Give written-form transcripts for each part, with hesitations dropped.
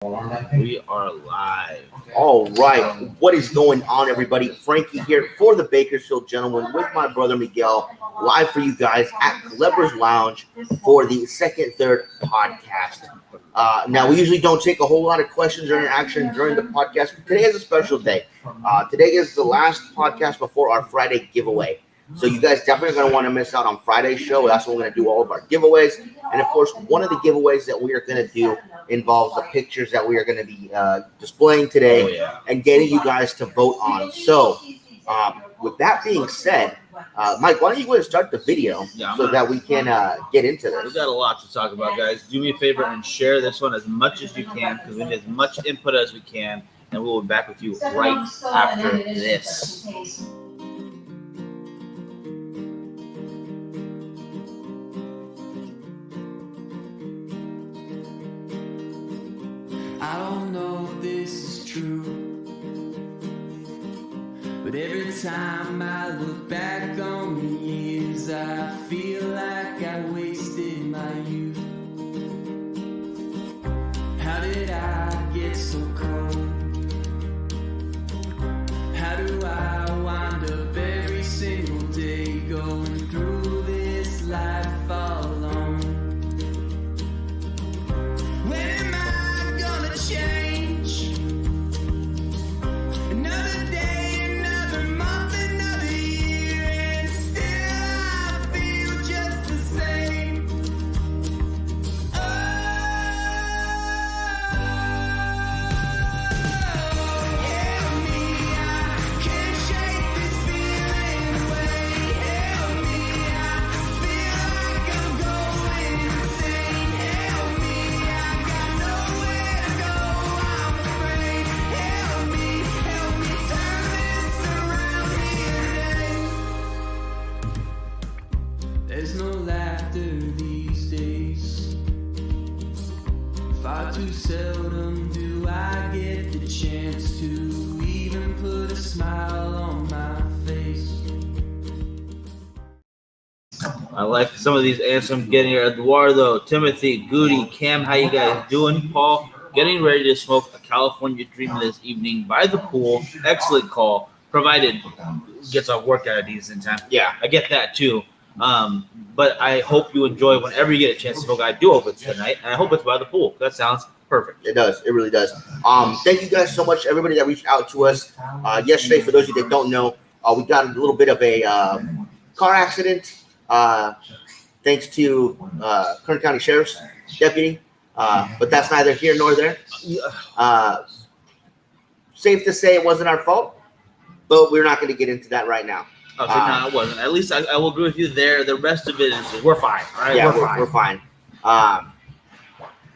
We are live. All right, what is going on, everybody? Frankie here for the Bakersfield Gentlemen with my brother Miguel, live for you guys at Clever's Lounge for the third podcast. Now, we usually don't take a whole lot of questions or interaction during the podcast, but today is a special day. Today is the last podcast before our Friday giveaway. So you guys definitely are going to want to miss out on Friday's show. That's when we're going to do all of our giveaways. And, of course, one of the giveaways that we are going to do involves the pictures that we are going to be displaying today and getting you guys to vote on. So, with that being said, Mike, why don't you go ahead and start the video that we can get into this? We've got a lot to talk about, guys. Do me a favor and share this one as much as you can because we need as much input as we can, and we'll be back with you right after this. I don't know if this is true, but every time I look back on the years, I feel like I wasted my youth. How did I get so cold? How do I wind up every single day going through this life all alone? When am I gonna change? Another day, another month, another year, and still I feel just the same. Oh, help me, I can't shake this feeling away. Help me, I feel like I'm going insane. Help me, I got nowhere to go, I'm afraid. Help me turn this around here today. There's no laughter these days. Far too seldom do I get the chance to even put a smile on my face. I like some of these answers I'm getting here. Eduardo, Timothy, Goody, Cam, how you guys doing? Paul, getting ready to smoke a California Dream this evening by the pool. Excellent call, provided gets off work at a decent time. Yeah. I get that too. But I hope you enjoy whenever you get a chance to smoke. I do hope it's tonight, and I hope it's by the pool. That sounds perfect. It does. It really does. Thank you guys so much, everybody that reached out to us yesterday. For those of you that don't know, we got a little bit of a car accident thanks to Kern County Sheriff's deputy, but that's neither here nor there. Safe to say it wasn't our fault, but we're not going to get into that right now. Okay, no, it wasn't. At least I will agree with you there. The rest of it is we're fine. All right, Yeah, we're fine.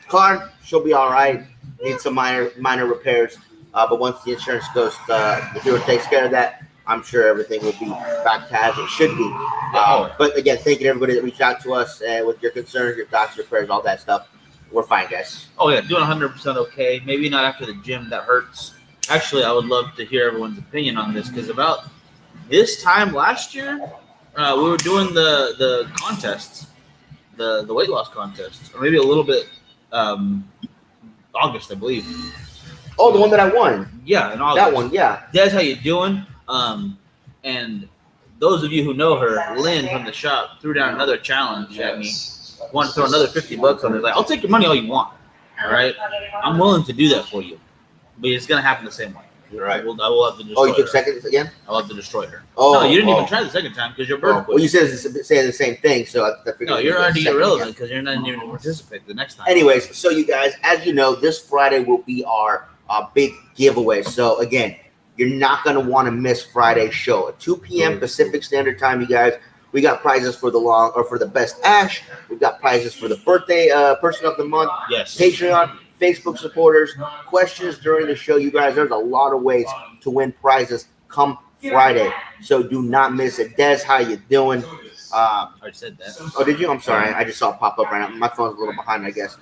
Car, she'll be all right. Need some minor repairs, but once the insurance goes, the dealer takes care of that. I'm sure everything will be back to as it should be. But again, thank you to everybody that reached out to us with your concerns, your thoughts, your prayers, all that stuff. We're fine, guys. Oh yeah, doing 100% okay. Maybe not after the gym. That hurts. Actually, I would love to hear everyone's opinion on this because about this time last year, we were doing the contests, the weight loss contest, or maybe a little bit August, I believe. Oh, the one that I won. Yeah, in August. That one, yeah. Des, how you doing? And those of you who know her, Lynn from the shop threw down another challenge at me. Want to throw another $50 on it? Like, I'll take your money all you want. All right, I'm willing to do that for you, but it's gonna happen the same way. You're right. I will have to destroy Oh, you took her. seconds again? I'll have to destroy her. Oh, no, you didn't even try the second time because you're bird. Well, you said saying the same thing, so I figured. No, you're already irrelevant because you're not even going to participate the next time. Anyways, so you guys, as you know, this Friday will be our big giveaway. So again, you're not going to want to miss Friday's show at 2 p.m. Pacific Standard Time. You guys, we got prizes for the best ash. We've got prizes for the birthday person of the month. Yes. Patreon, Facebook supporters, questions during the show. You guys, there's a lot of ways to win prizes come Friday. So do not miss it. Des, how you doing? I already said that. Oh, did you? I'm sorry. I just saw it pop up right now. My phone's a little behind, I guess.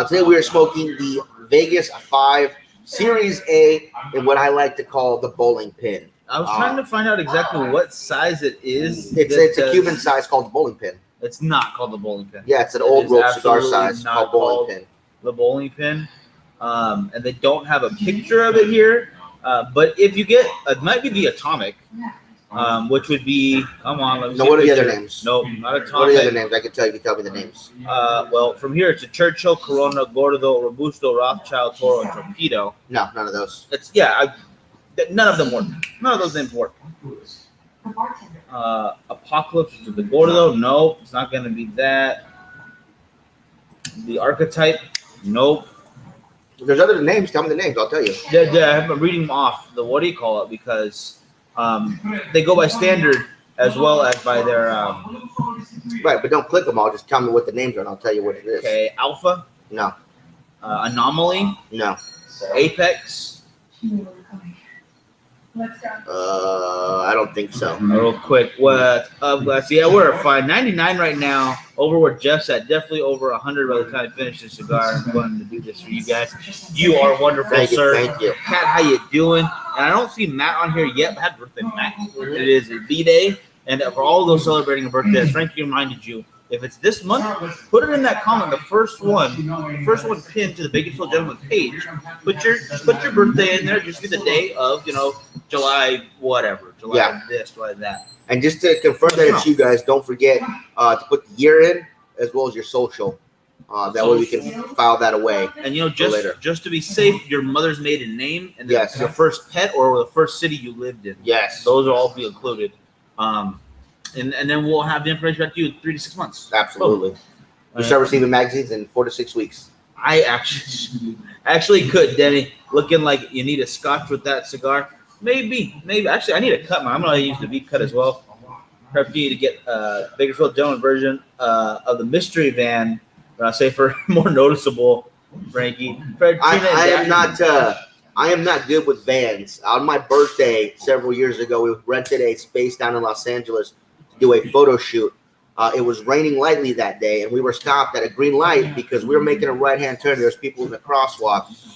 Today we are smoking the Vegas 5 Series A in what I like to call the bowling pin. I was trying to find out exactly what size it is. It's a Cuban size called the bowling pin. It's not called the bowling pin. Yeah, it's an old rope cigar absolutely size not called bowling pin. The bowling pin. and they don't have a picture of it here. But if you get, it might be the Atomic, which would be, come on, let me No, see what are the picture. other names? No, not Atomic. What are the other names? I can tell you if you tell me the names. Well, from here it's a Churchill, Corona, Gordo, Robusto, Rothschild, Toro, and Torpedo. No, none of those. It's none of them work. None of those names work. Apocalypse is the Gordo. No, it's not going to be that. The Archetype. Nope. If there's other names, tell me the names. I'll tell you. Yeah, I'm reading them off. The what do you call it? Because they go by standard as well as by their. Right, but don't click them all. Just tell me what the names are, and I'll tell you what it is. Okay, Alpha, No, Anomaly, no. Apex. I don't think so. Real quick, what? Let's see. Yeah, we're at 599 right now. Over where Jeff's at, definitely over 100 by the time I finish this cigar. I'm going to do this for you guys. You are wonderful, Thank you, sir. thank you. Kat, how you doing? And I don't see Matt on here yet. But happy birthday, Matt! It is a B-Day, and for all those celebrating a birthday, as Frankie reminded you, if it's this month, put it in that comment. The first one pinned to the Bakersfield Gentleman page. Put your birthday in there. Just be the day of, July whatever, July this, July that. And just to confirm that it's you guys, don't forget to put the year in as well as your social. That way we can file that away. And later. just to be safe, your mother's maiden name and Yes. your first pet or the first city you lived in. Yes, Those will all be included. And then we'll have the information back to you in 3 to 6 months. absolutely. We start receiving magazines in 4 to 6 weeks. I actually could, Denny. Looking like you need a scotch with that cigar. Maybe. Actually, I need a cut, man. I'm gonna use the V cut as well. Perhaps you need to get Bakersfield Gentleman version of the mystery van. But I say for more noticeable, Frankie. I am not good with vans. On my birthday several years ago, we rented a space down in Los Angeles to do a photo shoot. It was raining lightly that day, and we were stopped at a green light because we were making a right-hand turn. There's people in the crosswalk.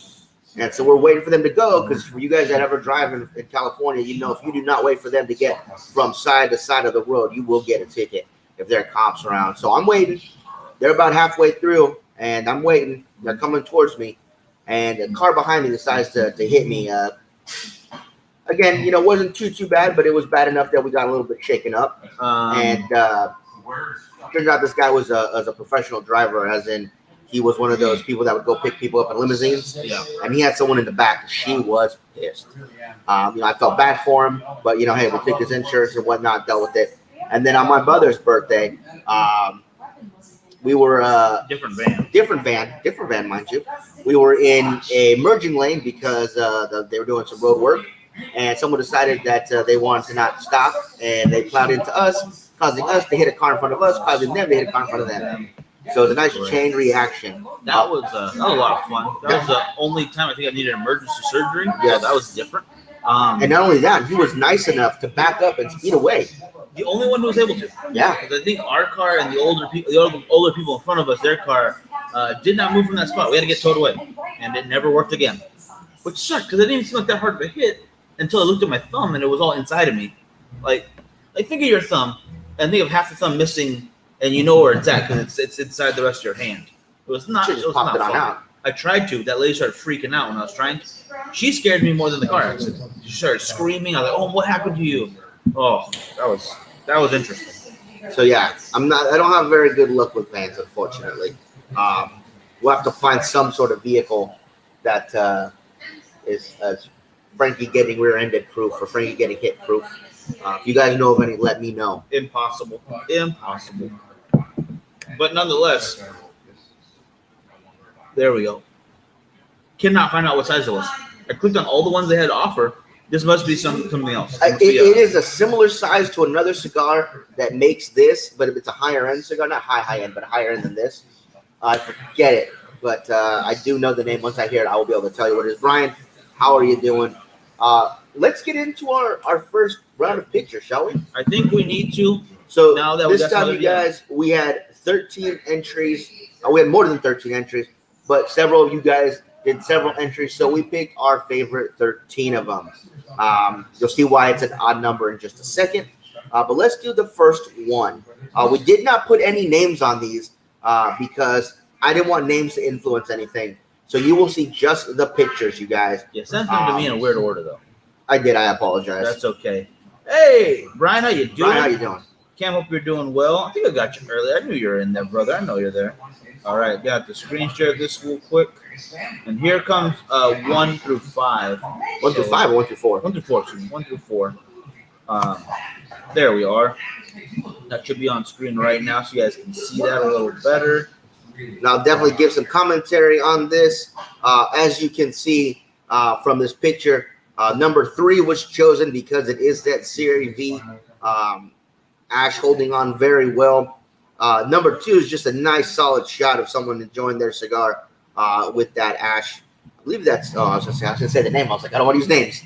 And so we're waiting for them to go because for you guys that ever drive in California, if you do not wait for them to get from side to side of the road, you will get a ticket if there are cops around. So I'm waiting. They're about halfway through, and I'm waiting. They're coming towards me, and a car behind me decides to hit me. Again, it wasn't too bad, but it was bad enough that we got a little bit shaken up. And turns out this guy was a professional driver, as in he was one of those people that would go pick people up in limousines. Yeah. And he had someone in the back. She was pissed. I felt bad for him, but hey, we took his insurance and whatnot, dealt with it. And then on my brother's birthday, we were different van, mind you. We were in a merging lane because they were doing some road work, and someone decided that they wanted to not stop, and they plowed into us, causing us to hit a car in front of us, causing them to hit a car in front of them. So it's a nice chain reaction. That was a lot of fun. That was the only time I think I needed emergency surgery. Yeah. So that was different. And not only that, he was nice enough to back up and speed away. The only one who was able to. Yeah. Because I think our car and the older people in front of us, their car did not move from that spot. We had to get towed away, and it never worked again, which sucked because it didn't seem like that hard of a hit until I looked at my thumb and it was all inside of me. Like think of your thumb and think of half the thumb missing, and you know where it's at because it's inside the rest of your hand. It was not. Should've It just was popped not it on fun. out. I tried to. That lady started freaking out when I was trying. She scared me more than the car accident. She started screaming. I was like, "Oh, what happened to you?" Oh, that was interesting. So yeah, I don't have very good luck with vans, unfortunately. We'll have to find some sort of vehicle that is Frankie getting rear-ended proof or Frankie getting hit proof. If you guys know of any, let me know. Impossible. But nonetheless, there we go. Cannot find out what size it was. I clicked on all the ones they had to offer. This must be something else. It is a similar size to another cigar that makes this, but it's a higher end cigar, not high end, but higher end than this. I forget it, but I do know the name. Once I hear it, I will be able to tell you what it is. Brian, how are you doing? Let's get into our first round of pictures, shall we? I think we need to. So Now that we this got time, another you guys, we had 13 entries. We had more than 13 entries, but several of you guys did several entries, so we picked our favorite 13 of them. You'll see why it's an odd number in just a second. But let's do the first one. We did not put any names on these because I didn't want names to influence anything. So you will see just the pictures, you guys. Yeah, send them to me in a weird order though. I did. I apologize. That's okay. Hey, Brian, how you doing? Brian, how you doing? Cam, hope you're doing well. I think I got you earlier. I knew you were in there, brother. I know you're there. All right, got the screen share this real quick. And here comes 1 through 5. 1 through 5 or 1 through 4? 1 through 4, excuse me. 1 through 4. There we are. That should be on screen right now so you guys can see that a little better. Now, I'll definitely give some commentary on this. As you can see from this picture, number 3 was chosen because it is that Series V. Ash holding on very well. Number 2 is just a nice, solid shot of someone enjoying their cigar with that Ash. I believe that's. Oh, I was gonna say the name. I was like, I don't want to use names.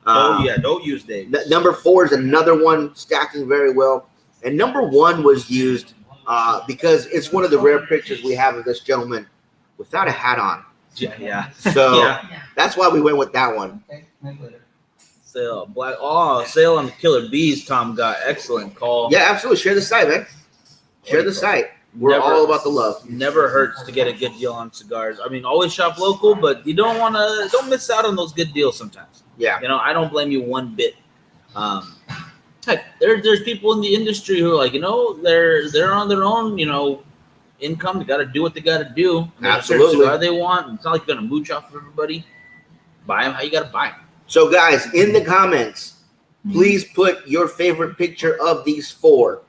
Don't use names. Number 4 is another one stacking very well, and number 1 was used because it's one of the rare pictures we have of this gentleman without a hat on. Yeah. So Yeah. that's why we went with that one. Sale black. Oh, sale on the Killer Bees. Tom got excellent call. Yeah, absolutely. Share the site, man. Share the site. We're Never- all about the love. Never hurts to get a good deal on cigars. I mean, always shop local, but you don't miss out on those good deals sometimes. Yeah. You know, I don't blame you one bit. Heck, there's people in the industry who are like, you know, they're on their own, you know, income. They got to do what they got to do. They got a certain Absolutely. cigar they want. It's not like you're gonna mooch off of everybody. Buy them how you got to buy them. So, guys, in the comments, please put your favorite picture of these 4.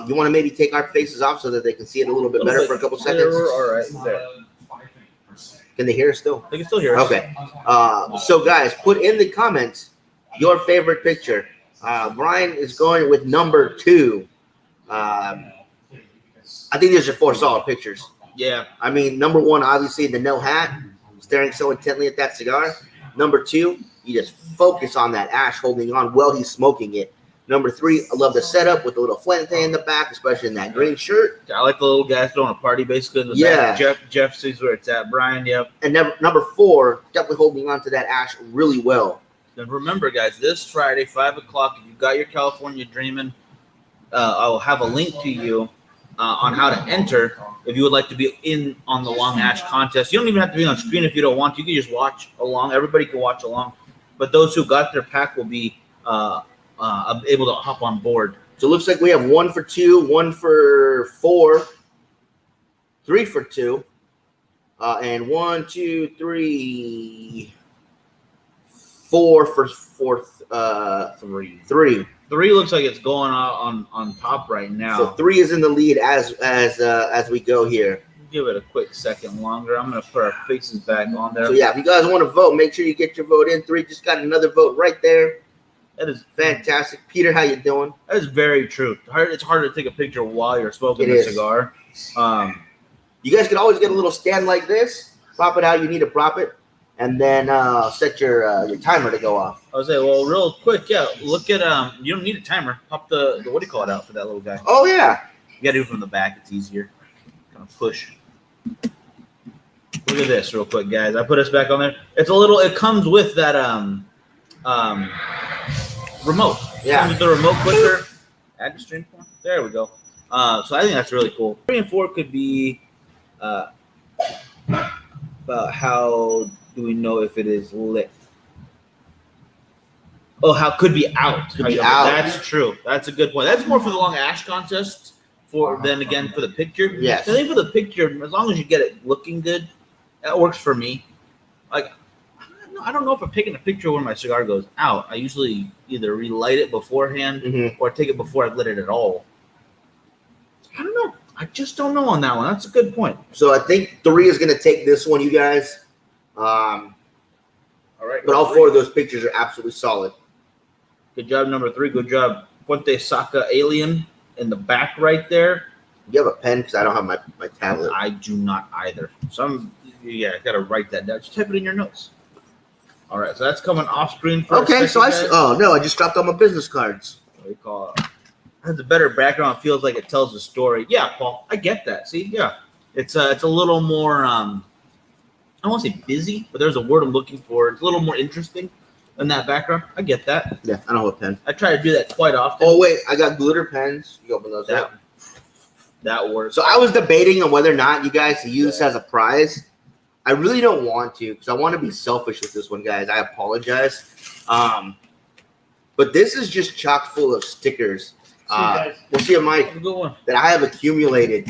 You want to maybe take our faces off so that they can see it a little bit better for a couple seconds? All right, there. Can they hear us still? They can still hear us. Okay. So, guys, put in the comments your favorite picture. Brian is going with number 2. I think these are 4 solid pictures. Yeah. I mean, number 1, obviously, the no hat, staring so intently at that cigar. Number 2, you just focus on that Ash holding on while he's smoking it. Number 3, I love the setup with the little flante in the back, especially in that green shirt. I like the little guy throwing a party basically in the Yeah. back. Jeff sees where it's at. Brian, yep. And number 4, definitely holding on to that Ash really well. And remember, guys, this Friday, 5 o'clock, if you've got your California Dreamin', I'll have a link to you on how to enter if you would like to be in on the Long Ash contest. You don't even have to be on screen if you don't want to. You can just watch along. Everybody can watch along. But those who got their pack will be able to hop on board. So it looks like we have 1 for 2, 1 for 4, 3 for 2, and 1, 2, 3, 4 for 3. 3. 3 looks like it's going on top right now. So 3 is in the lead as we go here. Give it a quick second longer. I'm going to put our faces back on there. So yeah, if you guys want to vote, make sure you get your vote in. 3 just got another vote right there. That is Fantastic. Peter, how you doing? That is very true. It's harder to take a picture while you're smoking It the is. cigar. You guys can always get a little stand like this. Prop it how you need to prop it. And then set your timer to go off. I was saying, well, real quick, yeah. Look at you don't need a timer. Pop the what do you call it out for that little guy? Oh, yeah. You gotta do it from the back. It's easier. Kind of push. Look at this, real quick, guys. I put us back on there. It's a little. It comes with that remote. Yeah. Comes with the remote clicker. Add to stream point. There we go. So I think that's really cool. 3 and 4 could be about how do we know if it is lit? Oh, how could be out. Could be out. That's true. That's a good point. That's more for the Long Ash contest than again for the picture. Yes. I think for the picture, as long as you get it looking good, that works for me. Like, I don't know if I'm taking a picture when my cigar goes out. I usually either relight it beforehand Mhm. or take it before I've lit it at all. I don't know. I just don't know on that one. That's a good point. So I think 3 is going to take this one, you guys. All right. But all 4 of those pictures are absolutely solid. Good job, number 3. Good job, Fuente Saka Alien in the back right there. You have a pen? Because I don't have my tablet. I do not either. I got to write that down. Just type it in your notes. All right, so that's coming off screen for Okay, so I just dropped all my business cards. What do you call it? Has a better background. Feels like it tells a story. Yeah, Paul, I get that. See, yeah, it's a little more. I don't want to say busy, but there's a word I'm looking for. It's a little more interesting in that background. I get that. Yeah, I don't have a pen. I try to do that quite often. Oh, wait, I got glitter pens. You open those up. That works. So I was debating on whether or not you guys to use this as a prize. I really don't want to because I want to be selfish with this one, guys. I apologize. But this is just chock full of stickers. We'll see a mic Good one. that I have accumulated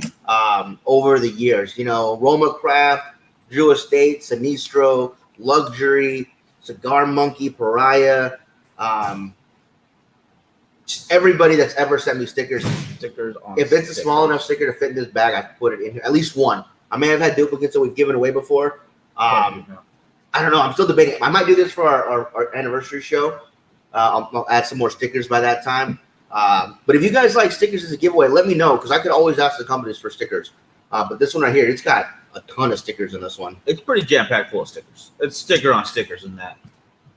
over the years. You know, Roma Craft, Drew Estate, Sinistro, Luxury, Cigar Monkey, Pariah. Just everybody that's ever sent me stickers. Stickers on. If it's a small enough sticker to fit in this bag, I've put it in here. At least one. I may have had duplicates that we've given away before. I don't know. I'm still debating. I might do this for our anniversary show. I'll add some more stickers by that time. But if you guys like stickers as a giveaway, let me know because I could always ask the companies for stickers. But this one right here, it's got a ton of stickers in this one. It's pretty jam-packed full of stickers. It's sticker on stickers in that.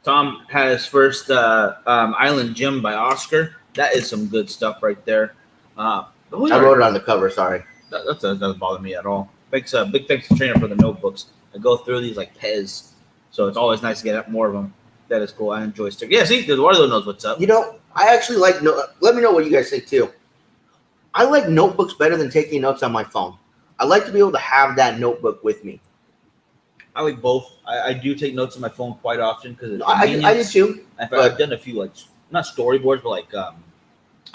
Tom has first Island Gym by Oscar. That is some good stuff right there. I wrote it on the cover. Sorry. That doesn't bother me at all. Big thanks to Trainer for the notebooks. I go through these like Pez, so it's always nice to get more of them. That is cool. I enjoy stickers. Yeah, see, Eduardo knows what's up. You know, I actually like. Let me know what you guys think too. I like notebooks better than taking notes on my phone. I like to be able to have that notebook with me. I like both. I do take notes on my phone quite often because I do too. I've done a few like not storyboards, but like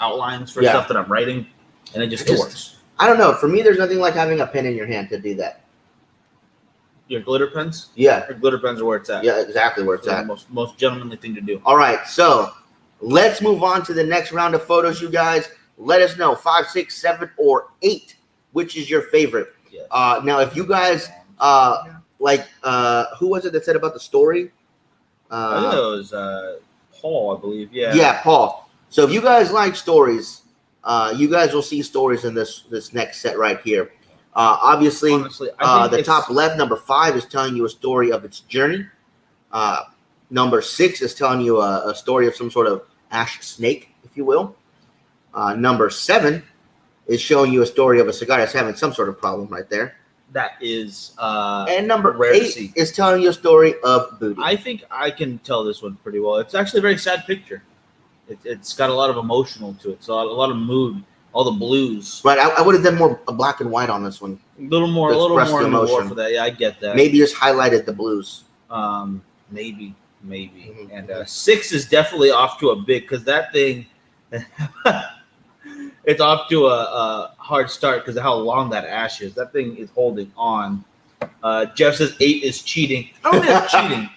outlines for Yeah. stuff that I'm writing, and it just Just- works. I don't know. For me, there's nothing like having a pen in your hand to do that. Your glitter pens? Yeah, Your glitter pens are where it's at. yeah, exactly where it's It's at. the most gentlemanly thing to do. All right, so let's move on to the next round of photos, you guys. Let us know 5, 6, 7, or 8. Which is your favorite? Yes. Now, if you guys who was it that said about the story? I think it was Paul, I believe. Yeah. Yeah, Paul. So if you guys like stories, you guys will see stories in this next set right here. Obviously, Honestly, I think the it's- top left, number 5, is telling you a story of its journey. Number 6 is telling you a story of some sort of ash snake, if you will. Number 7 is showing you a story of a cigar that's having some sort of problem right there. that is. And number rare to 8 see. is telling you a story of booty. I think I can tell this one pretty well. It's actually a very sad picture. It's got a lot of emotional to it. So a lot of mood, all the blues. Right, I would have done more black and white on this one. A little more To express the in the war emotion. for that. Yeah, I get that. Maybe just highlighted the blues. Maybe. Mhm. And 6 is definitely off to a big because that thing, it's off to a hard start because of how long that ash is. That thing is holding on. Jeff says 8 is cheating. I don't think that's cheating.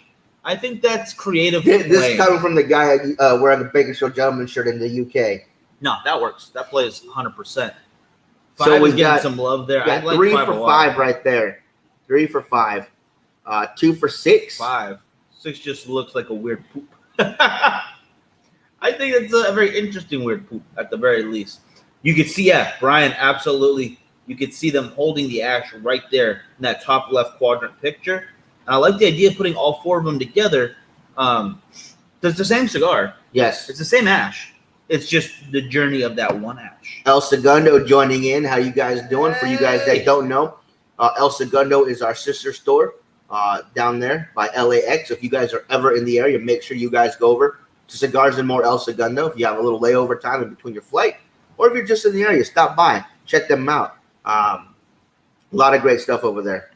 I think that's creative. This playing. coming from the guy wearing the Bakersfield Gentleman shirt in the UK. No, that works. That plays 100%. 5 So is we've getting got- some love there. I Yeah, like 3 5 for a lot. 5 right there. 3 for 5. 2 for 6. 5. 6 just looks like a weird poop. I think it's a very interesting weird poop at the very least. You could see, yeah, Brian, absolutely. You could see them holding the ash right there in that top left quadrant picture. And I like the idea of putting all 4 of them together. It's the same cigar. Yes. It's the same ash. It's just the journey of that one ash. El Segundo joining in. How you guys doing? For you guys Hey. that don't know, El Segundo is our sister store down there by LAX. If you guys are ever in the area, make sure you guys go over to Cigars and More El Segundo. If you have a little layover time in between your flight, or if you're just in the area, stop by, check them out. A lot of great stuff over there.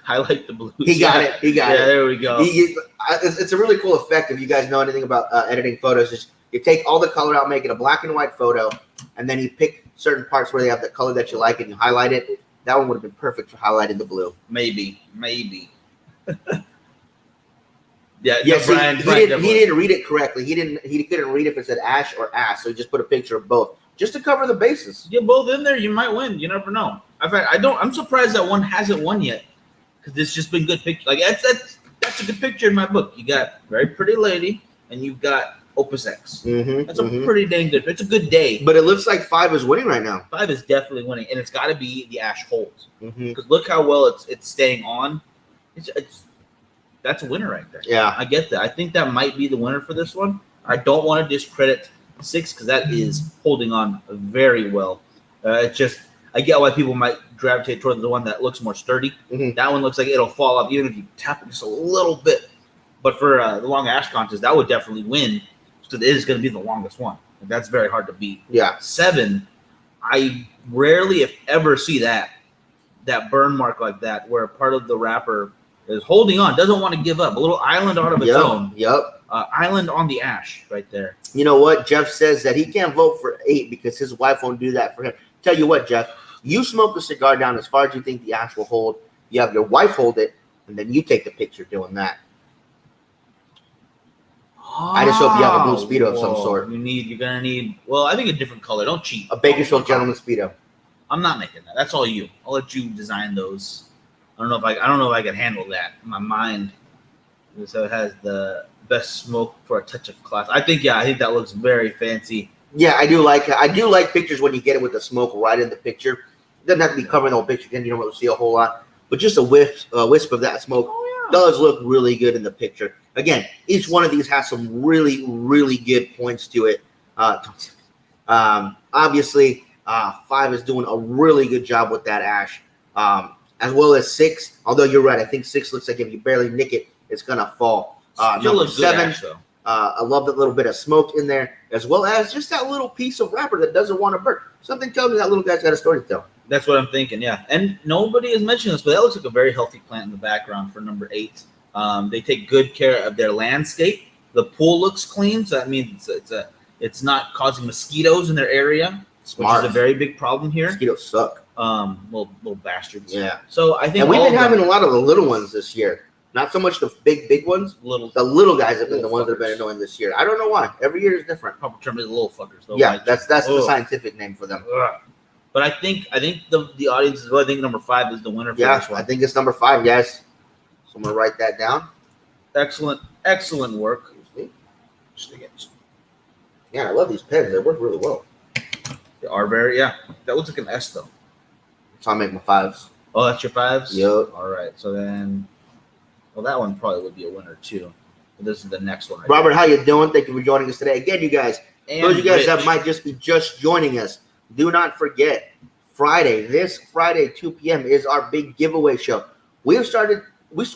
I like the blues. He got it. He got Yeah, it. there we go. It's a really cool effect. If you guys know anything about editing photos, is you take all the color out, make it a black and white photo, and then you pick certain parts where they have the color that you like, and you highlight it. That one would have been perfect for highlighting the blue. Maybe. Yeah, Yeah, no, see, Brian he definitely- didn't read it correctly. He couldn't read if it said ash or ass, so he just put a picture of both, just to cover the bases. Get both in there, you might win. You never know. I'm surprised that one hasn't won yet, because it's just been good picture. Like that's a good picture in my book. You got very pretty lady, and you've got Opus X. Mm-hmm, That's a pretty dang good. It's a good day. But it looks like 5 is winning right now. 5 is definitely winning, and it's got to be the ash hold. Mm-hmm. Because look how well it's staying on. It's that's a winner right there. Yeah, I get that. I think that might be the winner for this one. I don't want to discredit 6 because that is holding on very well. It's just I get why people might gravitate toward the one that looks more sturdy. Mhm. That one looks like it'll fall off even if you tap it just a little bit. But for the long ash contest, that would definitely win because it is going to be the longest one. That's very hard to beat. yeah. 7, I rarely, if ever, see that burn mark like that, where part of the wrapper is holding on, doesn't want to give up. A little island out of its own. Yep. Island on the ash right there. You know what? Jeff says that he can't vote for 8 because his wife won't do that for him. Tell you what, Jeff, you smoke the cigar down as far as you think the ash will hold. You have your wife hold it, and then you take the picture doing that. I just hope you have a blue Speedo of some sort. You're gonna need. Well, I think a different color. Don't cheat. A Bakersfield Gentleman Speedo. I'm not making that. That's all you. I'll let you design those. I don't know if I can handle that in my mind. So it has the best smoke for a touch of class. I think that looks very fancy. Yeah, I do like pictures when you get it with the smoke right in the picture. It doesn't have to be covering the whole picture, then you don't really see a whole lot. But just a wisp of that smoke does look really good in the picture. Again, each one of these has some really, really good points to it. Obviously, 5 is doing a really good job with that ash, as well as 6. Although you're right, I think 6 looks like if you barely nick it, it's gonna fall. Number 7, ash, I love that little bit of smoke in there, as well as just that little piece of wrapper that doesn't want to burn. Something tells me that little guy's got a story to tell. That's what I'm thinking, yeah. And nobody has mentioned this, but that looks like a very healthy plant in the background for number 8. They take good care of their landscape. The pool looks clean, so that means it's not causing mosquitoes in their area, which is a very big problem here. Mosquitoes suck. Little bastards. Yeah. So I think, and we've been having a lot of the little ones this year. Not so much the big ones. The little guys have been the ones that have been annoying this year. I don't know why. Every year is different. Proper term is little fuckers. Though, yeah, that's the scientific name for them. But I think the audience as well. I think number 5 is the winner for this one. I think it's number 5, guys. So I'm gonna write that down. Excellent work. Yeah, I love these pens. They work really well. They are very That looks like an S though. So I'll make my 5s. Oh, that's your 5s? Yep. All right. So then, that one probably would be a winner too. But this is the next one. Robert, how you doing? Thank you for joining us today. Again, you guys. Those of you guys that might just be joining us, do not forget this Friday, 2 p.m. is our big giveaway show. When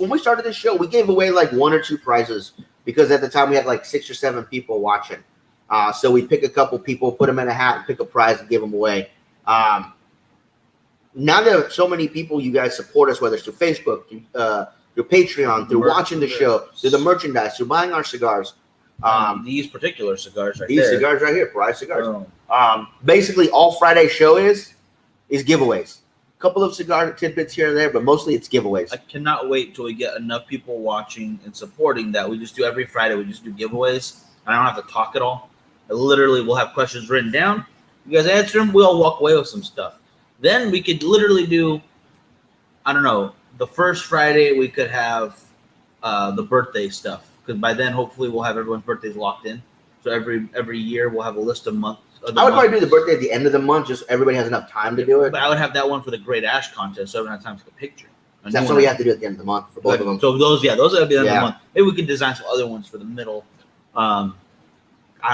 we started this show, we gave away like 1 or 2 prizes because at the time we had like 6 or 7 people watching. So we pick a couple people, put them in a hat, and pick a prize and give them away. Now that so many people, you guys support us, whether it's through Facebook, through Patreon, through watching the show, through the merchandise, through buying our cigars. These particular cigars right these cigars right here, Prize Cigars. Basically, all Friday show is giveaways. A couple of cigar tidbits here and there, but mostly it's giveaways. I cannot wait till we get enough people watching and supporting that. We just do every Friday. We just do giveaways. I don't have to talk at all. I literally will have questions written down. You guys answer them. We all walk away with some stuff. Then we could literally do, I don't know, the first Friday we could have the birthday stuff. Because by then, hopefully, we'll have everyone's birthdays locked in. So every year, we'll have a list of months. I would probably do the birthday at the end of the month, just everybody has enough time to do it. But I would have that one for the Great Ash contest, so everyone has time to take a picture. That's what we have to do at the end of the month for both of them. So those would be the end of the month. Maybe we could design some other ones for the middle. I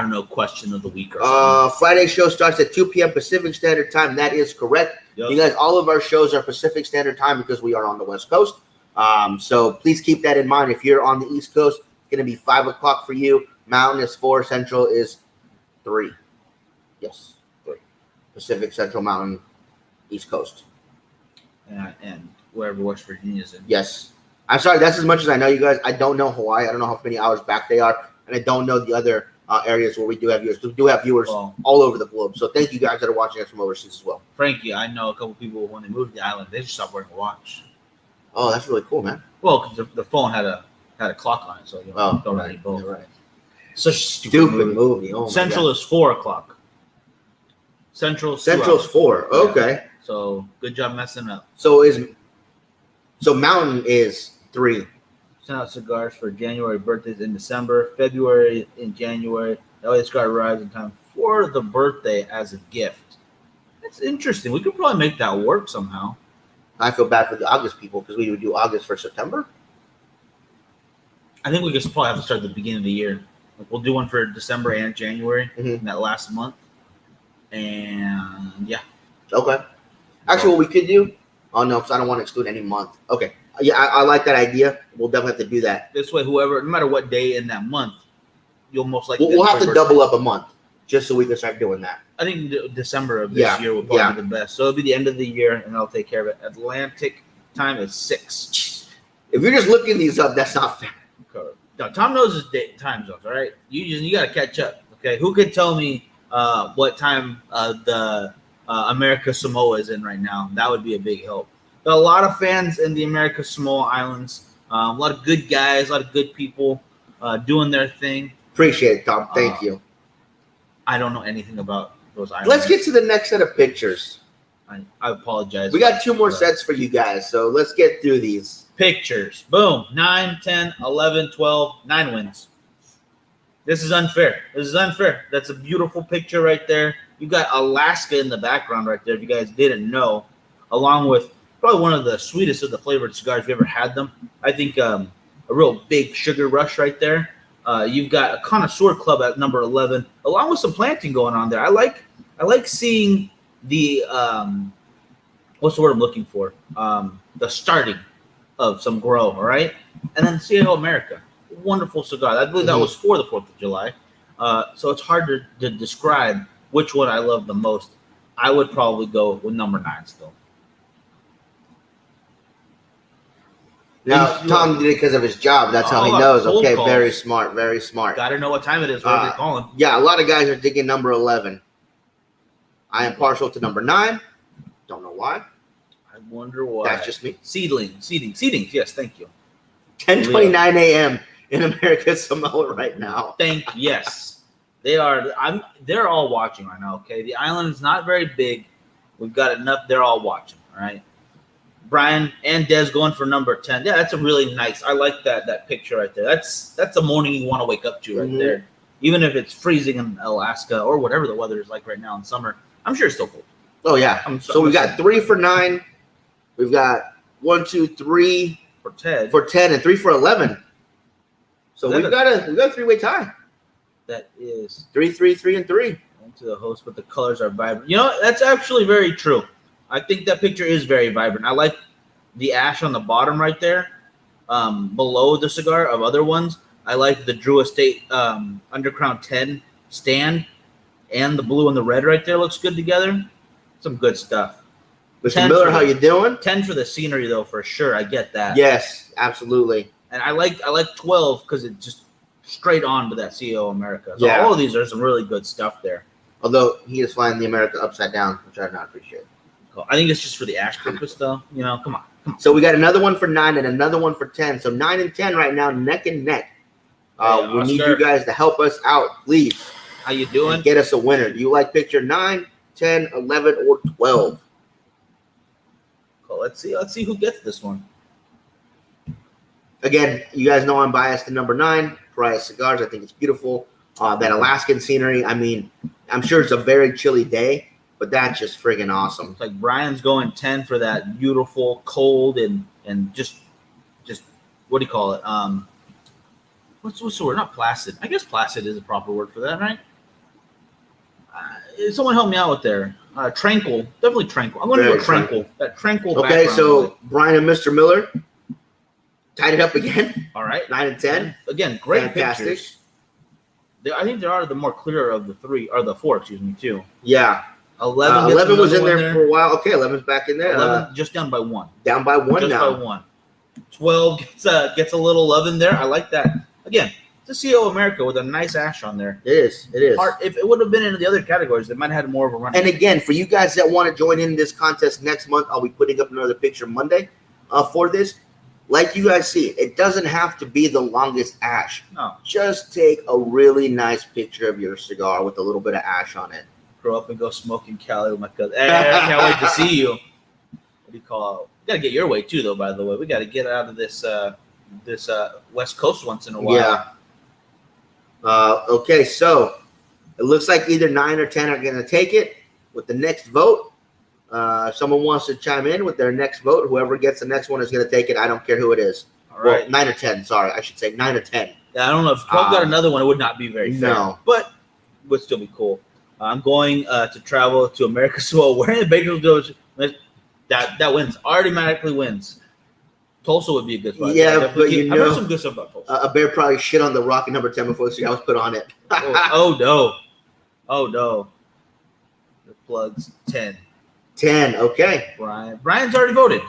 don't know, question of the week or something. Friday show starts at 2 p.m. Pacific Standard Time. That is correct. Yep. You guys, all of our shows are Pacific Standard Time because we are on the West Coast. So please keep that in mind. If you're on the East Coast, it's going to be 5 o'clock for you. Mountain is 4. Central is 3. Yes, 3. Pacific, Central, Mountain, East Coast. And wherever West Virginia is in. Yes. I'm sorry, that's as much as I know, you guys. I don't know Hawaii. I don't know how many hours back they are. And I don't know the other areas where we do have viewers. We do have viewers all over the globe. So thank you guys that are watching us from overseas as well. Frankie, I know a couple people, when they moved to the island, they just stopped wearing a watch. Oh, that's really cool, man. Well, because the phone had a clock on it, so you don't really both. Right. Such a stupid movie. Oh, Central is 4 o'clock. Central's 4. Okay. Yeah. So good job messing up. So Mountain is 3. Send out cigars for January birthdays in December, February in January. That way the cigar arrives in time for the birthday as a gift. That's interesting. We could probably make that work somehow. I feel bad for the August people because we would do August for September. I think we could probably have to start at the beginning of the year. Like we'll do one for December and January in that last month. And yeah. Okay. Actually, what we could do. Oh no, because I don't want to exclude any month. Okay. Yeah, I like that idea. We'll definitely have to do that. This way, whoever, no matter what day in that month, you'll most likely. We'll have to double up a month just so we can start doing that. I think December of this year will probably be the best. So it'll be the end of the year, and I'll take care of it. Atlantic time is 6. If you're just looking these up, that's not fair. No, Tom knows his time zones. All right, you got to catch up. Okay, who could tell me what time the America Samoa is in right now? That would be a big help. Got a lot of fans in the America Samoa Islands. A lot of good guys, a lot of good people doing their thing. Appreciate it, Tom. Thank you. I don't know anything about those islands. Let's get to the next set of pictures. I apologize. We got 2 more sets for you guys, so let's get through these. Pictures. Boom. 9, 10, 11, 12, 9 wins. This is unfair. That's a beautiful picture right there. You got Alaska in the background right there, if you guys didn't know, along with probably one of the sweetest of the flavored cigars we ever had them. I think a real big sugar rush right there. You've got a Connoisseur Club at number 11, along with some planting going on there. I like seeing the what's the word I'm looking for? The starting of some grow, all right? And then CAO America, wonderful cigar. I believe that was for the 4th of July. So it's hard to describe which one I love the most. I would probably go with number 9 still. Now, Tom did it because of his job. That's how he knows. Okay, very smart, very smart. Got to know what time it is, whatever you're calling. Yeah, a lot of guys are digging number 11. I am partial to number 9. Don't know why. I wonder why. That's just me. Seeding. Yes, thank you. 10:29 a.m. in America Samoa right now. Yes, they are. They're all watching right now. Okay, the island is not very big. We've got enough. They're all watching. All right. Brian and Des going for number 10. Yeah, that's a really nice. I like that picture right there. That's a morning you want to wake up to right there. Even if it's freezing in Alaska or whatever the weather is like right now in summer, I'm sure it's still cold. Oh yeah. So we got 3 for 9. We've got 1, 2, 3 for 10. For 10 and 3 for 11. So we've got a 3-way tie. That is 3, 3, 3, and 3. To the host, but the colors are vibrant. You know, that's actually very true. I think that picture is very vibrant. I like the ash on the bottom right there, below the cigar of other ones. I like the Drew Estate Undercrown 10 stand, and the blue and the red right there looks good together. Some good stuff. Mr. Miller, how you doing? 10 for the scenery though, for sure. I get that. Yes, absolutely. And I like 12 because it just straight on to that CEO America. So Yeah. all of these are some really good stuff there. Although he is flying the America upside down, which I do not appreciate. Cool. I think it's just for the ash purpose though. You know, come on. So we got another one for 9 and another one for 10. So 9 and 10 right now, neck and neck. We need you guys to help us out, please. How you doing? And get us a winner. Do you like picture 9, 10, 11, or 12? Cool. Let's see who gets this one. Again, you guys know I'm biased to number 9, Pariah Cigars. I think it's beautiful. That Alaskan scenery. I mean, I'm sure it's a very chilly day, but that's just friggin' awesome. It's like Brian's going 10 for that beautiful, cold, and just what do you call it? What's the word? Not placid. I guess placid is a proper word for that, right? Someone help me out with there. Tranquil. Definitely tranquil. I'm going to go tranquil. That tranquil Okay, background. so Brian and Mr. Miller tied it up again. All right. 9 and 10. Again, great Fantastic. pictures. I think there are the more clear of the 3, or the 4, excuse me, too. Yeah. 11 11 was in there for a while. Okay, 11's back in there. 11 just down by 1. Down by 1 Just now. by 1. 12 gets a little love in there. I like that. Again, the CEO America with a nice ash on there. It is. It is. If it would have been in the other categories, they might have had more of a run. And again, for you guys that want to join in this contest next month, I'll be putting up another picture Monday for this. Like you guys see, it doesn't have to be the longest ash. No. Just take a really nice picture of your cigar with a little bit of ash on it. Grow up and go smoke in Cali with my cousin. Hey, I can't wait to see you. What do you call it? We got to get your way too, though, by the way. We got to get out of this West Coast once in a while. Yeah. Okay, so it looks like either 9 or 10 are going to take it with the next vote. If someone wants to chime in with their next vote, whoever gets the next one is going to take it. I don't care who it is. All right. Well, 9 or 10. Sorry, I should say 9 or 10. Yeah, I don't know if 12 got another one. It would not be very fair. No. But would still be cool. I'm going to travel to America Samoa. Where in the Bakersfield that wins. Automatically wins. Tulsa would be a good spot. Yeah, but I've heard some good stuff about Tulsa. A bear probably shit on the rock at number 10 before the cigar was put on it. Oh no. The plugs 10. 10. Okay. Brian's already voted.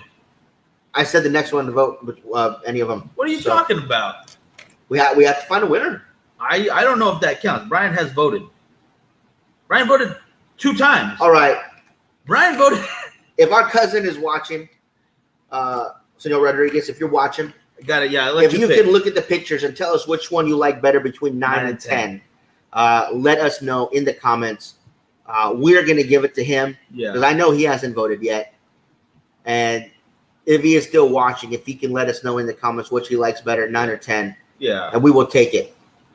I said the next one to vote with any of them. What are you So, talking about? We have to find a winner. I don't know if that counts. Brian has voted. Brian voted 2 times. All right. Brian voted. If our cousin is watching, Senor Rodriguez, if you're watching, Got it. Yeah. Let if you pick. can look at the pictures and tell us which one you like better between 9 and 10, let us know in the comments. We're going to give it to him Yeah. because I know he hasn't voted yet. And if he is still watching, if he can let us know in the comments which he likes better, 9 or 10, Yeah. and we will take it.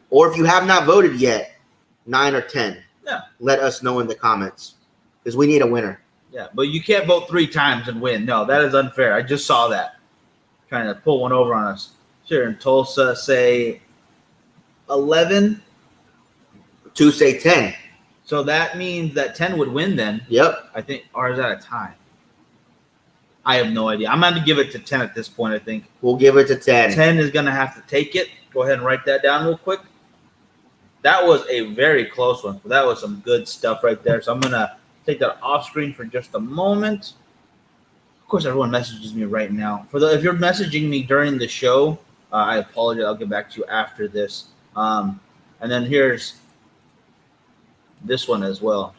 Or if you have not voted yet, 9 or 10, Yeah. let us know in the comments because we need a winner. Yeah. But you can't vote 3 times and win. No, that is unfair. I just saw that. Trying to pull one over on us. Here in Tulsa, say 11. 2 say 10. So that means that 10 would win then. Yep. I think, or is that a tie? I have no idea. I'm going to give it to 10 at this point, I think. We'll give it to 10. 10 is going to have to take it. Go ahead and write that down real quick. That was a very close one. That was some good stuff right there. So I'm going to take that off screen for just a moment. Of course, everyone messages me right now. If you're messaging me during the show, I apologize. I'll get back to you after this. And then here's this one as well.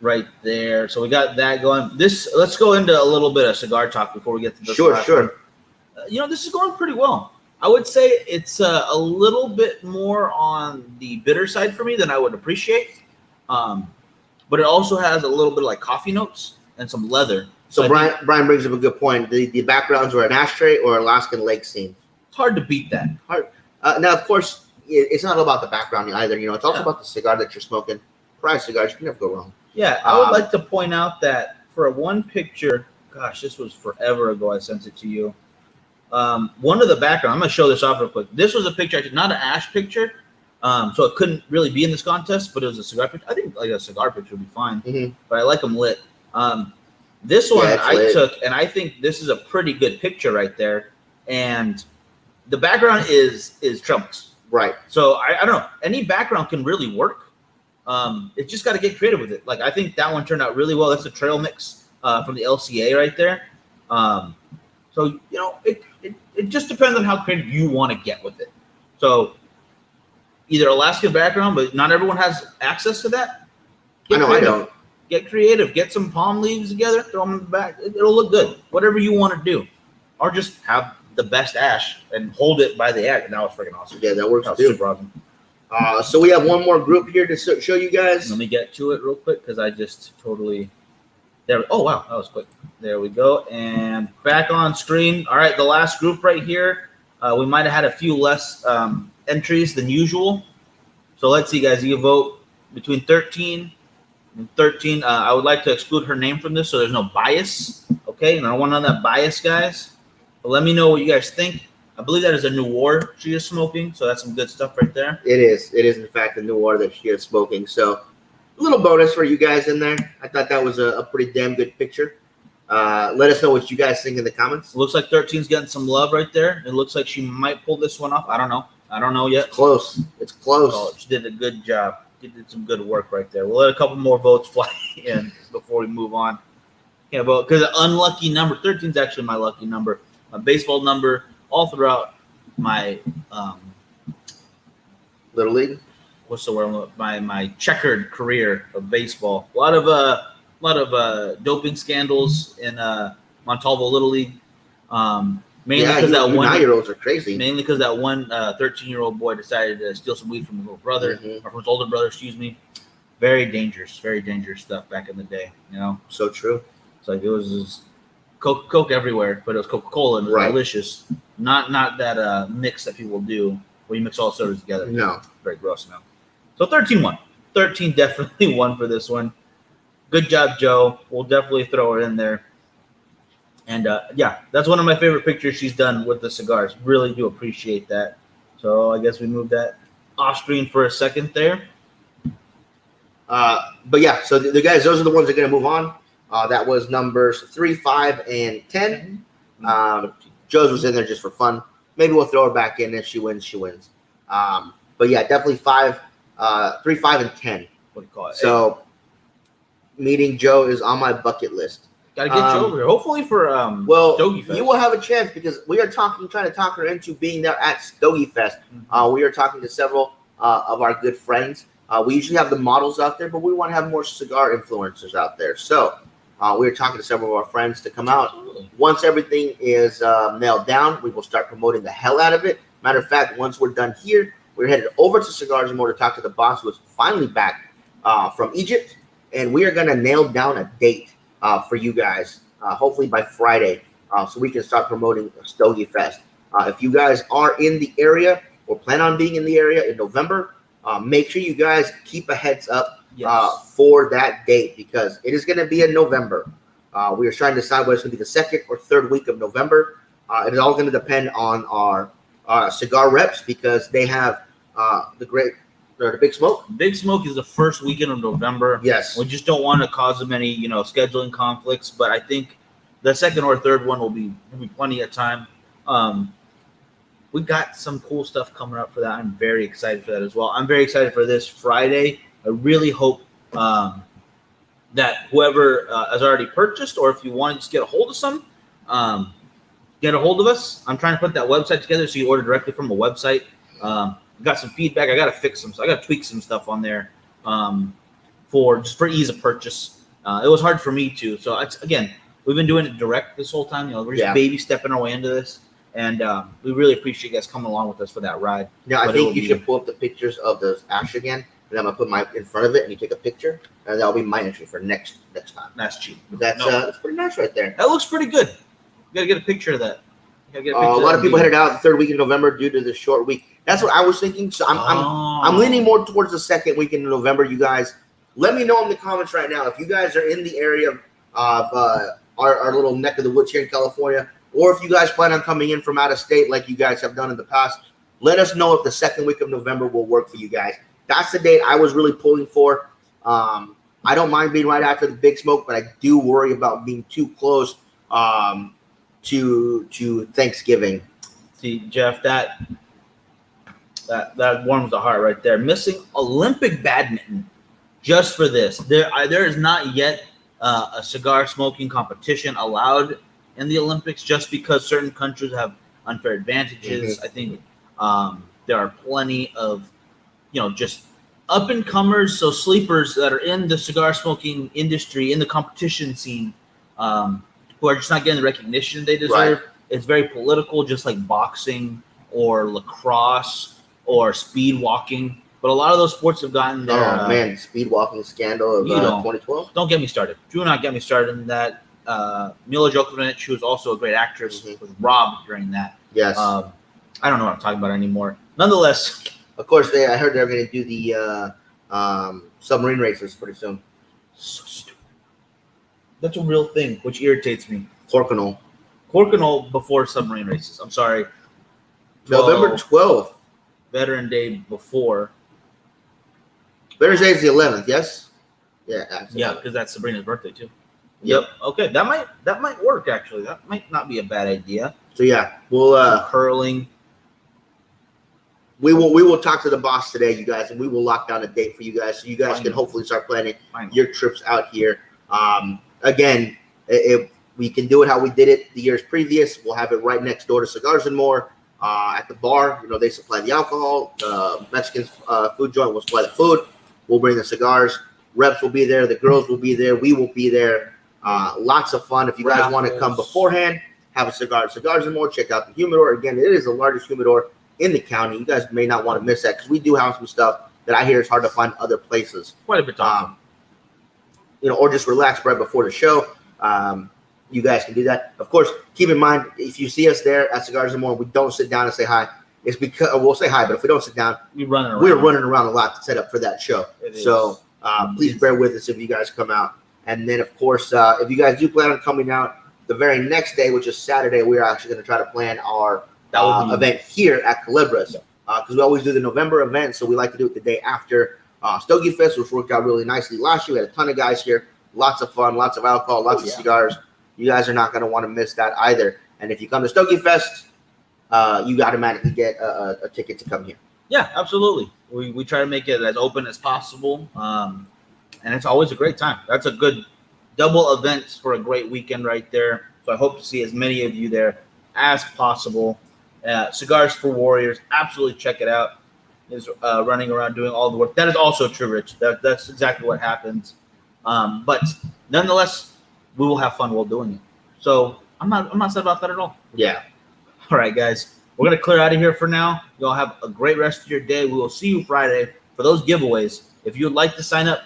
Right there. So we got that going. Let's go into a little bit of cigar talk before we get to this. Sure. One. This is going pretty well. I would say it's a little bit more on the bitter side for me than I would appreciate. But it also has a little bit of like coffee notes and some leather. So I think Brian brings up a good point. The backgrounds were an ashtray or Alaskan lake scene. it's hard to beat that. Now, of course, it's not all about the background either. It's also Yeah. about the cigar that you're smoking. Prize cigars, you can never go wrong. Yeah, I would like to point out that for one picture, gosh, this was forever ago. I sent it to you. One of the background, I'm going to show this off real quick. This was a picture, not an ash picture, so it couldn't really be in this contest, but it was a cigar picture. I think like a cigar picture would be fine, Mhm. but I like them lit. This one it's I lit. took, and I think this is a pretty good picture right there. And the background is Trump's. Right. So I don't know. Any background can really work. It's just got to get creative with it. Like I think that one turned out really well. That's a trail mix from the LCA right there. So it just depends on how creative you want to get with it. So either Alaska background, but not everyone has access to that. I know I don't. Get creative. Get some palm leaves together. Throw them in the back. It'll look good. Whatever you want to do, or just have the best ash and hold it by the ash. And that was freaking awesome. Yeah, that works That was too. super awesome. So we have one more group here to show you guys. Let me get to it real quick because I just totally there. Oh wow, that was quick. There we go, and back on screen. All right, the last group right here. We might have had a few less entries than usual. So let's see, guys. You vote between 13 and 13. I would like to exclude her name from this so there's no bias. Okay, and I don't want none of that bias, guys. But let me know what you guys think. I believe that is a new war she is smoking, so that's some good stuff right there. It is in fact a new order that she is smoking. So a little bonus for you guys in there. I thought that was a pretty damn good picture. Let us know what you guys think in the comments. Looks like 13's getting some love right there. It looks like she might pull this one off. I don't know yet. It's close. It's close. Oh, she did a good job. She did some good work right there. We'll let a couple more votes fly in before we move on. Can't vote because the unlucky number 13 is actually my lucky number. My baseball number all throughout my Little League. what's the word? My checkered career of baseball. A lot of doping scandals in Montalvo Little League. Mainly because that one 9-year-olds are crazy. Mainly because that one 13-year-old boy decided to steal some weed from his little brother, or from his older brother, excuse me. Very dangerous stuff back in the day, So true. It's like it was just Coke everywhere, but it was Coca-Cola and it was Right. delicious. Not that mix that people do where you mix all sodas together. No. Very gross now. So 13 won. 13 definitely won for this one. Good job, Joe. We'll definitely throw her in there. And yeah, that's one of my favorite pictures she's done with the cigars. Really do appreciate that. So I guess we move that off screen for a second there. But yeah, so the guys, those are the ones that are going to move on. That was numbers 3, 5, and 10. Joe's was in there just for fun. Maybe we'll throw her back in. If she wins, she wins. But yeah, definitely 3, 5, and 10. What do you call it? So meeting Joe is on my bucket list. Gotta get you over here. Hopefully for Well, Stogie Fest. you will have a chance because we are trying to talk her into being there at Stogie Fest. We are talking to several of our good friends. We usually have the models out there, but we want to have more cigar influencers out there. So we are talking to several of our friends to come out. Absolutely. Once everything is nailed down, we will start promoting the hell out of it. Matter of fact, once we're done here, we're headed over to Cigars and More to talk to the boss who is finally back from Egypt. And we are going to nail down a date for you guys, hopefully by Friday, so we can start promoting Stogie Fest. If you guys are in the area or plan on being in the area in November, make sure you guys keep a heads up for that date because it is going to be in November. We are trying to decide whether it's going to be the second or third week of November. It is all going to depend on our cigar reps because they have the Big Smoke. Big Smoke is the first weekend of November. Yes. We just don't want to cause them any, scheduling conflicts. But I think the second or third one will be plenty of time. We got some cool stuff coming up for that. I'm very excited for that as well. I'm very excited for this Friday. I really hope that whoever has already purchased, or if you want to just get a hold of some, get a hold of us. I'm trying to put that website together so you order directly from a website. Got some feedback. I got to fix some. So I got to tweak some stuff on there for ease of purchase. It was hard for me too. So again, we've been doing it direct this whole time. We're just baby stepping our way into this, and we really appreciate you guys coming along with us for that ride. Now I think you should pull up the pictures of the ash again, and I'm gonna put mine in front of it, and you take a picture, and that'll be my entry for next time. That's cheap. That's pretty nice right there. That looks pretty good. You gotta get a picture of that. A lot of people headed out the third week in November due to the short week. That's what I was thinking. So I'm leaning more towards the second week in November. You guys, let me know in the comments right now if you guys are in the area of our little neck of the woods here in California, or if you guys plan on coming in from out of state like you guys have done in the past. Let us know if the second week of November will work for you guys. That's the date I was really pulling for. I don't mind being right after the Big Smoke, but I do worry about being too close to Thanksgiving. See, Jeff, that warms the heart right there. Missing Olympic badminton just for this. There is not yet a cigar smoking competition allowed in the Olympics just because certain countries have unfair advantages. I think there are plenty of, just up and comers, so sleepers that are in the cigar smoking industry, in the competition scene, who are just not getting the recognition they deserve. Right. It's very political, just like boxing or lacrosse or speed walking. But a lot of those sports have gotten their speed walking scandal of 2012. Don't get me started. Do not get me started in that. Mila Djokovic, who was also a great actress, was robbed during that. Yes. I don't know what I'm talking about anymore. Nonetheless, of course, I heard they're going to do the submarine races pretty soon. So stupid. That's a real thing, which irritates me. Corkinol before submarine races. I'm sorry. November 12th. Veteran Day before. Veterans Day is the 11th, yes? Yeah. Absolutely. Yeah, because that's Sabrina's birthday too. Yep. Okay, that might work actually. That might not be a bad idea. So yeah, we'll curling. We will talk to the boss today, you guys, and we will lock down a date for you guys, so you guys can hopefully start planning your trips out here. Again, if we can do it how we did it the years previous, we'll have it right next door to Cigars and More at the bar. They supply the alcohol. The Mexican food joint will supply the food. We'll bring the cigars. Reps will be there. The girls will be there. We will be there. Lots of fun. If you guys want to come beforehand, have a cigar at Cigars and More. Check out the humidor. Again, it is the largest humidor in the county. You guys may not want to miss that because we do have some stuff that I hear is hard to find other places. Quite a bit of or just relax right before the show. You guys can do that. Of course, keep in mind, if you see us there at Cigars and More, we don't sit down and say hi. It's because we'll say hi, but if we don't sit down, we're running around a lot to set up for that show. So please bear with us if you guys come out. And then, of course, if you guys do plan on coming out the very next day, which is Saturday, we are actually going to try to plan our event here at Calibras because we always do the November event, so we like to do it the day after Stogie Fest, which worked out really nicely last year. We had a ton of guys here, lots of fun, lots of alcohol, lots of cigars. You guys are not going to want to miss that either. And if you come to Stogie Fest, you automatically get a ticket to come here. Yeah, absolutely. We try to make it as open as possible, and it's always a great time. That's a good double events for a great weekend right there. So I hope to see as many of you there as possible. Cigars for Warriors, absolutely check it out. Is running around doing all the work. That is also true, Rich. That's exactly what happens. But nonetheless, we will have fun while doing it. So I'm not sad about that at all. Yeah. All right, guys. We're gonna clear out of here for now. Y'all have a great rest of your day. We will see you Friday for those giveaways. If you would like to sign up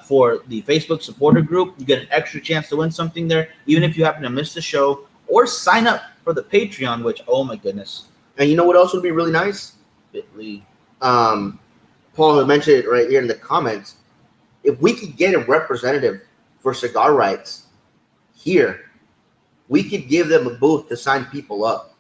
for the Facebook supporter group, you get an extra chance to win something there, even if you happen to miss the show, or sign up for the Patreon, which, oh my goodness. And you know what else would be really nice? Bitly. Paul had mentioned it right here in the comments. If we could get a representative for Cigar Rights here, we could give them a booth to sign people up.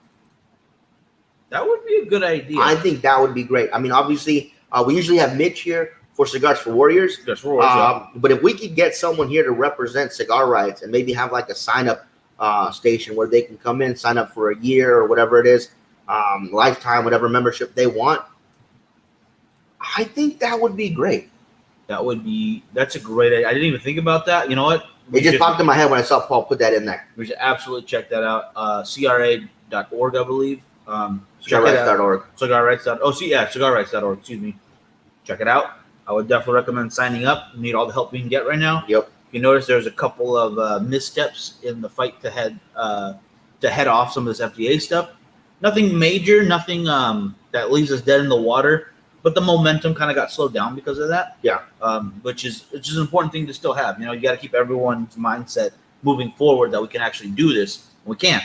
That would be a good idea. I think that would be great. I mean, obviously, we usually have Mitch here for Cigars for Warriors. Yes, for Warriors, But if we could get someone here to represent Cigar Rights and maybe have like a sign-up station where they can come in, sign up for a year or whatever it is, lifetime, whatever membership they want, I think that would be great. That's a great idea. I didn't even think about that. You know what? It just popped in my head when I saw Paul put that in there. We should absolutely check that out. CRA.org, I believe. Cigarrights.org. Cigarrights.org, excuse me. Check it out. I would definitely recommend signing up. We need all the help we can get right now. Yep. If you notice, there's a couple of missteps in the fight to head off some of this FDA stuff. Nothing major, nothing that leaves us dead in the water. But the momentum kind of got slowed down because of that. Yeah. Which is an important thing to still have. You know, you got to keep everyone's mindset moving forward that we can actually do this. We can,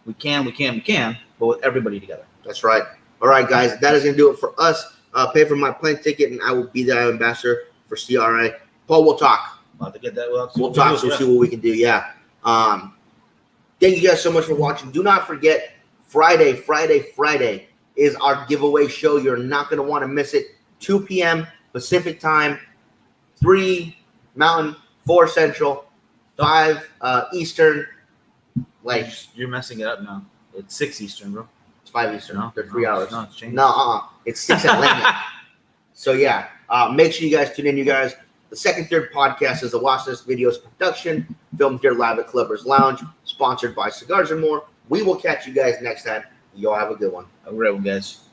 but with everybody together. That's right. All right, guys. That is going to do it for us. Pay for my plane ticket, and I will be the ambassador for CRA. Paul, we'll talk. We'll have to get that. We'll talk, so we'll see what we can do. Yeah. Thank you guys so much for watching. Do not forget, Friday is our giveaway show. You're not going to want to miss it. 2 p.m. Pacific time, 3 Mountain, 4 Central, 5 Eastern. Like, You're messing it up now. It's 6 Eastern, bro. it's 5 Eastern. No, They're 3 hours. No, it's changed. No, it's 6 Atlantic. So, yeah, make sure you guys tune in, you guys. The Second Third Podcast is a Watch This Videos production, filmed here live at Clubbers Lounge, sponsored by Cigars and More. We will catch you guys next time. Y'all have a good one. Have a great one, guys.